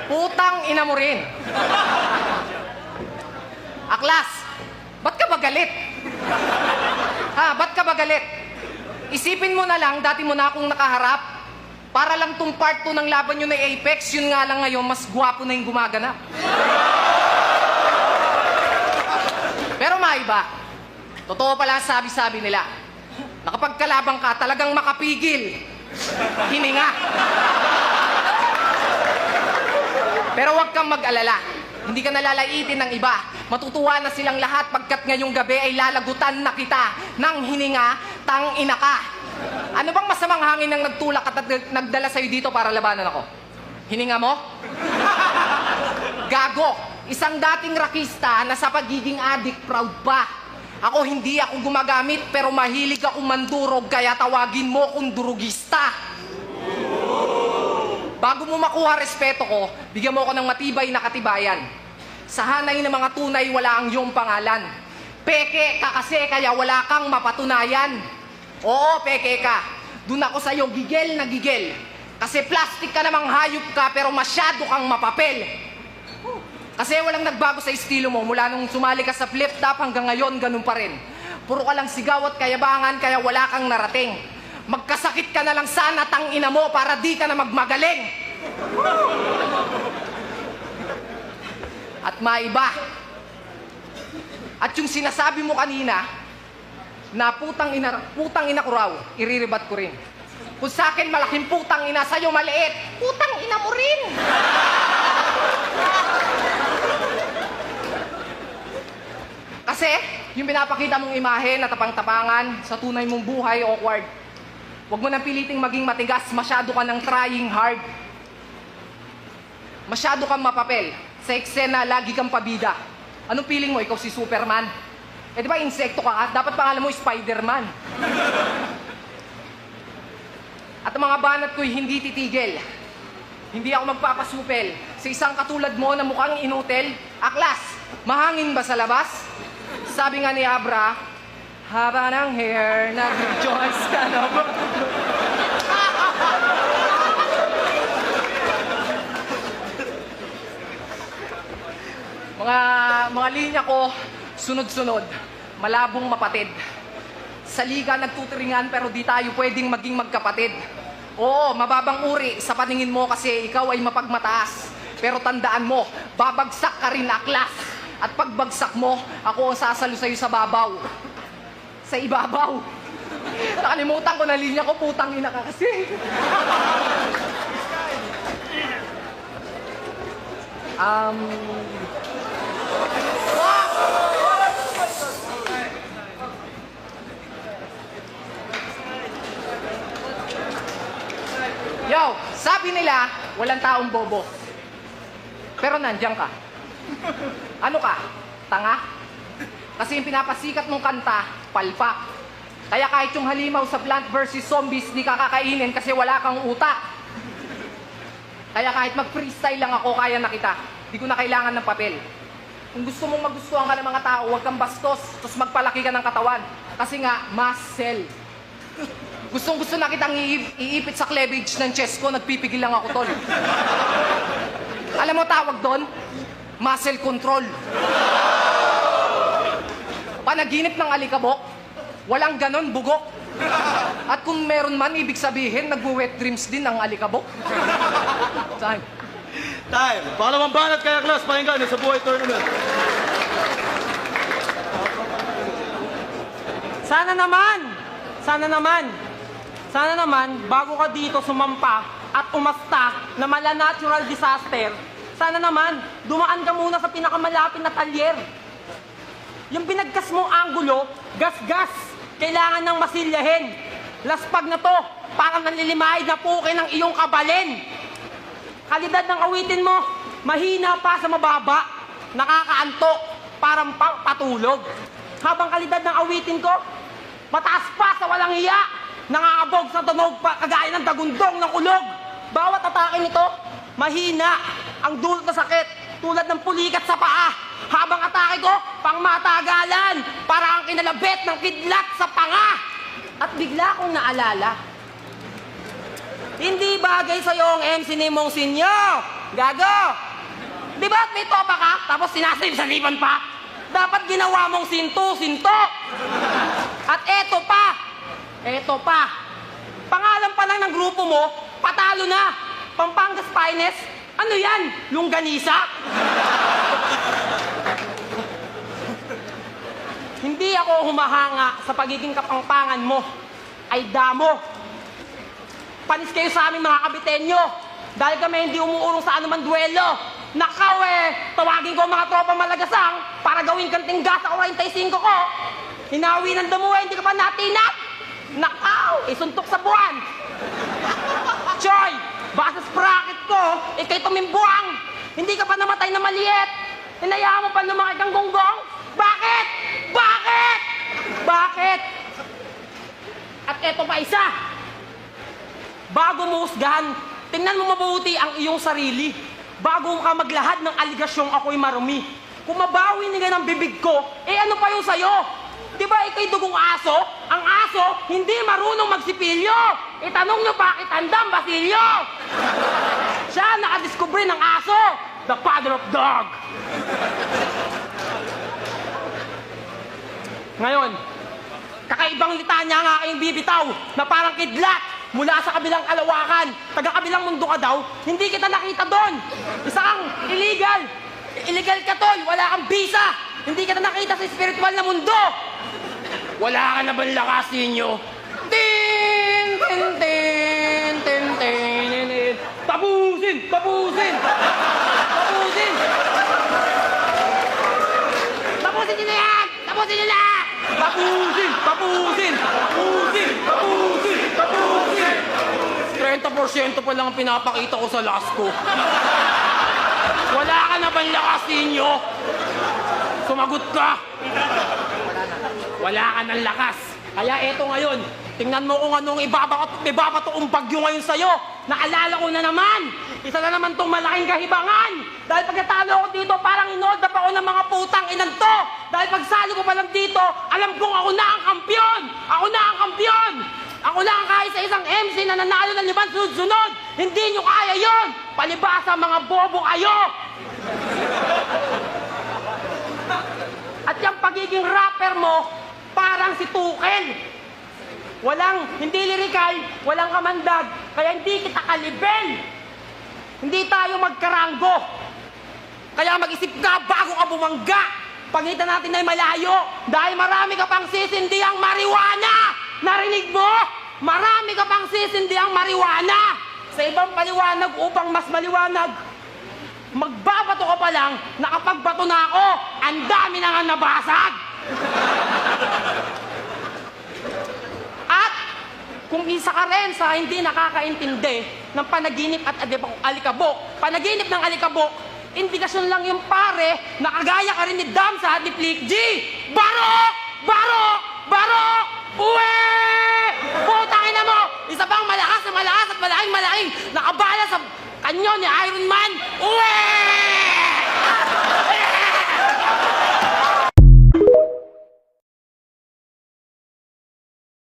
Putang ina mo rin. Aklas, ba't ka ba galit? Ha, ba't ka ba galit? Isipin mo na lang, dati mo na akong nakaharap. Para lang tong part 2 ng laban nyo na Apex, yun nga lang ngayon, mas gwapo na yung gumaganap. Pero maiba. Totoo pala sabi-sabi nila. Nakapagkalabang ka, talagang makapigil. Hininga. Pero huwag kang mag-alala. Hindi ka nalalaitin ng iba. Matutuwa na silang lahat pagkat ngayong gabi ay lalagutan na kita ng hininga, tang-ina ka. Ano bang masamang hangin ang nagtulak at nagdala sa'yo dito para labanan ako? Hininga mo? Gago! Isang dating rakista na sa pagiging addict proud pa. Ako hindi ako gumagamit pero mahilig ako mandurog kaya tawagin mo kong durugista. Bago mo makuha respeto ko, bigyan mo ako ng matibay na katibayan. Sa hanay ng mga tunay wala ang iyong pangalan. Peke ka kasi kaya wala kang mapatunayan. Oo, peke ka. Doon ako sa'yo gigil na gigil. Kasi plastic ka namang hayop ka pero masyado kang mapapel. Kasi walang nagbago sa estilo mo mula nung sumali ka sa flip-top hanggang ngayon ganun pa rin. Puro ka lang sigaw at kayabangan kaya wala kang narating. Magkasakit ka na lang sana tang-ina mo para di ka na magmagaling. At maiba. At yung sinasabi mo kanina, na putang ina ko raw, iriribat ko rin. Kung sa akin malaking putang ina, sa'yo maliit, putang ina mo rin. Kasi, yung pinapakita mong imahe na tapang-tapangan sa tunay mong buhay, awkward. Huwag mo nang piliting maging matigas, masyado ka nang trying hard. Masyado kang mapapel. Sa eksena, lagi kang pabida. Anong feeling mo? Ikaw si Superman? Eh di ba insekto ka? Dapat pangalan mo Spider-Man. At ang mga banat ko'y hindi titigil. Hindi ako magpapasupel. Sa isang katulad mo na mukhang inutel, aklas, mahangin ba sa labas? Sabi nga ni Abra, haba ng hair, nag-rejoice ka na ba? mga linya ko, sunod-sunod, malabong mapatid. Sa liga nagtuturingan pero di tayo pwedeng maging magkapatid. Oo, mababang uri sa paningin mo kasi ikaw ay mapagmataas. Pero tandaan mo, babagsak ka rin aklas. At pagbagsak mo, ako ang sasalo sa'yo sa babaw. Sa ibabaw. Nakalimutan ko na linya ko, putang ina ka kasi. Yo, sabi nila, walang taong bobo. Pero nandiyan ka. Ano ka? Tanga? Kasi yung pinapasikat mong kanta, palpak. Kaya kahit yung halimaw sa Plant vs. Zombies, di ka kakainin kasi wala kang utak. Kaya kahit mag-freestyle lang ako, kaya na kita. Di ko na kailangan ng papel. Kung gusto mong magustuhan ka ng mga tao, huwag kang bastos, tapos magpalaki ka ng katawan. Kasi nga, muscle. Gustong-gusto na kitang iipit sa cleavage ng chest ko, nagpipigil lang ako, tol. Alam mo tawag doon? Muscle control. Panaginip ng alikabok, walang ganon, bugok. At kung meron man, ibig sabihin, nagwe-wet dreams din ang alikabok. Time. Time. Pangalawang banat kaya class, pakinggan sa buhay tournament. Sana naman, bago ka dito sumampa at umasta na mala natural disaster, sana naman, dumaan ka muna sa pinakamalapit na talyer. Yung pinagkas mong anggulo, gas-gas, kailangan ng masilyahin. Laspag na to, parang nanlilimahid na puke ng iyong kabalin. Kalidad ng awitin mo, mahina pa sa mababa, nakakaantok, parang patulog. Habang kalidad ng awitin ko, mataas pa sa walang hiya, nangangabog sa tunog pa kagaya ng dagundong ng ulog. Bawat atake nito, mahina, ang dulot na sakit, tulad ng pulikat sa paa. Habang atake ko, pang matagalan, para ang kinalabit ng kidlat sa panga. At bigla kong naalala, hindi bagay sa'yo ang MC ni Mong Sinyo. Gago! Di ba may topa ka, tapos sinasaliban pa? Dapat ginawa mong sinto. At eto pa. Pangalan pa lang ng grupo mo, patalo na. Pampangas Finest, ano yan? Longganisa? Hindi ako humahanga sa pagiging kapangpangan mo. Ay damo. Panis kayo sa aming mga kabitenyo. Dahil kami hindi umuurong sa anumang duelo. Nakaw tawagin ko ang mga tropa malagasang para gawin kang tingga sa 45 ko. Hinawi ng damo hindi ka pa natinap. Nakaw, isuntok sa buwan. Choy, baka sa sprocket ko, ikay tumimbuang. Hindi ka pa namatay na maliit. Hinayaan mo pa lumaki kang gonggong. Bakit? At eto pa isa. Bago mo husgahan, tingnan mo mabuti ang iyong sarili. Bago ka maglahad ng aligasyong ako'y marumi. Kung mabawi nila ng bibig ko, ano pa yung sayo? Di ba ikay dugong aso? Ang aso, hindi marunong magsipilyo. Itanong nyo bakit handang Basilio? Siya nakadiskubre ng aso, the father of dog. Ngayon, kakaibang litanya nga kayong bibitaw na parang kidlat mula sa kabilang kalawakan. Taga-kabilang mundo ka daw, hindi kita nakita doon. Isa kang illegal. Illegal ka, tol. Wala kang visa. Hindi kita nakita sa spiritual na mundo. Wala ka na bang lakas ninyo? Tin! Tapusin! Tapusin nyo na yan! Tapusin nyo na! 30% pa lang ang pinapakita ko sa last ko. Wala ka na bang lakas ninyo? Sumagot ka! Wala ka ng lakas. Kaya eto ngayon, tingnan mo kung anong ibabatoong bagyo ngayon sa'yo. Naalala ko na naman, isa na naman tong malaking kahibangan. Dahil pagkatalo ko dito, parang inood na pa ako ng mga putang inanto. Dahil pagsalo ko pa lang dito, alam kong ako na ang kampiyon! Ako na ang kahit sa isang MC na nanalo ng 5 sunod-sunod. Hindi nyo kaya yon. Palibasa mga bobo kayo. At yung pagiging rapper mo, parang si Tukel. Hindi lirikal, walang kamandag, kaya hindi kita kalibel. Hindi tayo magkaranggo. Kaya mag-isip ka bago ka bumangga. Pagitan natin ay malayo, dahil marami ka pang sisindihang marijuana. Narinig mo? Marami ka pang sisindihang marijuana. Sa ibang paliwanag upang mas maliwanag, magbabato ka pa lang, nakapagbato na ako, ang dami na nga nabasag. At kung isa ka rin sa hindi nakakaintindi ng panaginip at alikabok, panaginip ng alikabok, indikasyon lang yung pare, nakagaya ka rin ni Damsa at ni Flick G. Barok! Uwe! Putangin na mo! Isa pang malakas at malaking nakabala sa kanyo ni Iron Man. Uwe!